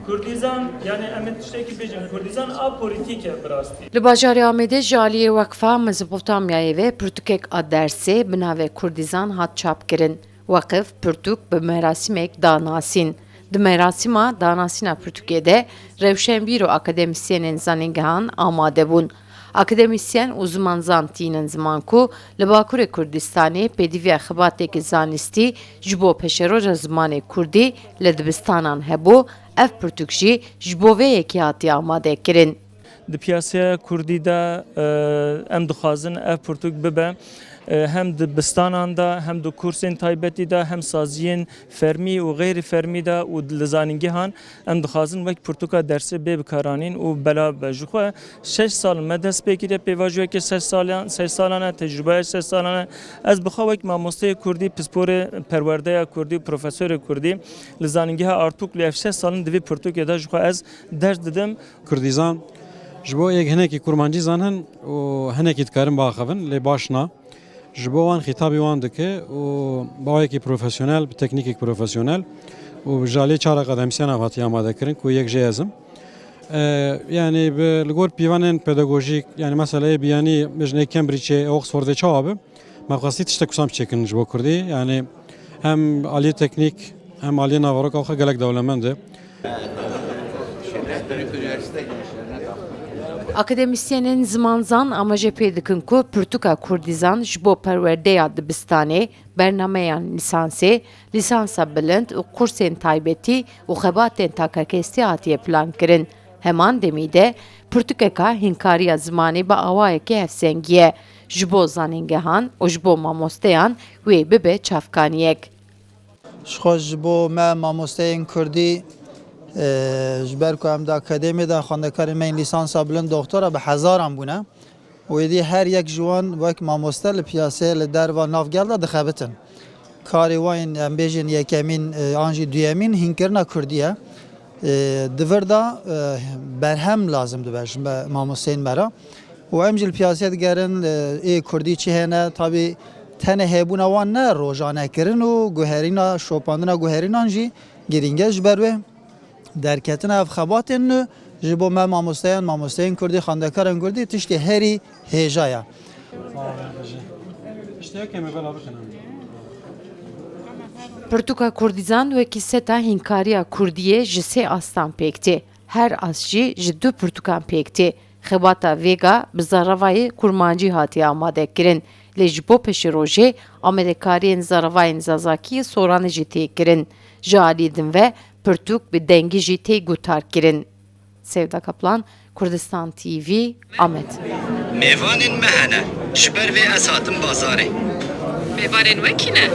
Kurdizan yani emet tişteki bejin Kurdizan apolitike birasti. Li bajarê Amêdê ji aliyê Weqfa Mezopotamyayê ve pirtûkek a dersê bi navê Kurdizan hat çapkirin. Weqif pirtûk bi merasîmek danasîn. Di merasîma danasîna pirtûkê de rewşenbîr û akademisyenên zanîngehan amade bûn. Akademisyen û zimanzan tînin ziman ku li Bakurê Kurdistanê pêdiviya xibatekî zanistî ji bo peşeroja zimanê Kurdî li dibistanan hebû, ev pirtûk jî ji bo vê yekî hatiye amadekirin. Di piyasaya Kurdî de em dixwazin ev pirtûk bibe hem dibistanan da hem di kursên taybetî de hem saziyên fermî û gêrî fermî de û li zanîngehan em dixwazin wek pirtûka dersê bê bikaranîn û bela be. Ji xwe 6 sal me dest pê kiriye pêvajiyekê 6 salan e tecrübeya 6 salan e ez bixwe wek mamosteyê Kurdî pisporê perwerdeya Kurdî profesorê Kurdî li zanîngeha Artuk li ev 6 salin divê pirtûkê de ji xwe ez ders didim. Kurdizan ji bo yek hinekî kurmancî zanin û hinekî dikarin biaxivin lê baş na. Ji bo wan xîtabê wan dike û bawekî profesyonel bi teknîkek profesyonel û ji aliyê çar akademisyenan hatiye amadekirin ku yek jê ezim. Yani li gor pîvanên pedagojîk yani meseleyê biyanî bijnê Cambridgeê Oxfordê çawa be me xwestî tiştek kusam çêkin ji bo Kurdî yani hem aliyê teknîk hem aliyê naveroka xwe gelek dewlemend e. Akademisyenin zimanzan amaje pê dikin ku pirtûka Kurdizan ji bo perwerdeya dibistanê, bernameyan lisansê, lisansa bilind û kursên taybetî û xebatên takakestî hatiye plankirin. Heman demî de pirtûkeka hînkariya zimanê bi awayekî hevsengî ye. Ji bo zanîngehan û ji bo mamosteyan wê bibe çavkaniyek. Xwe ji bo me mamosteyên Kurdî ji ber ku em di akademî de xwendekarên me lîsansa bilind doktora bi hezaran bûne û êdî her yek ji wan wek mamoste li piyaseyê li derva navgel de dixebitin. Karê wan em bêjin yekemîn an jî duyemîn hînkirina Kurdî ye. Di vir da berhem lazim dibe ji mamosteyên me re û em jî li piyaseyê digerin ê Kurdî çi hene tabî tenê hêbûna wan ne rojanekirin û guherîna şopandina guherînan jî girîng e ji ber wê derketina ev xebatên nû ji bo me mamosteyên Kurdî xwendekarên Kurdî tiştê herî hêja ye. Pirtûka Kurdizan wekî seta hînkariya Kurdiyê ji sê astan pêktî. Her as jî ji du pirtûkan pêktî. Xebata vêga bi zaravayê kurmancî hatiye amadekirin. Lê ji bo peşerojê amêdekariyên zaravayên zazakî soranê jî tê kirin. Ji alî din ve pirtûk bi dengî jî tê guhtarkirin. Sevda Kaplan, Kurdistan TV, Amed. Mêvanên me hene, ji ber vê ez hatim bazarê. Mêvanên wekî ne?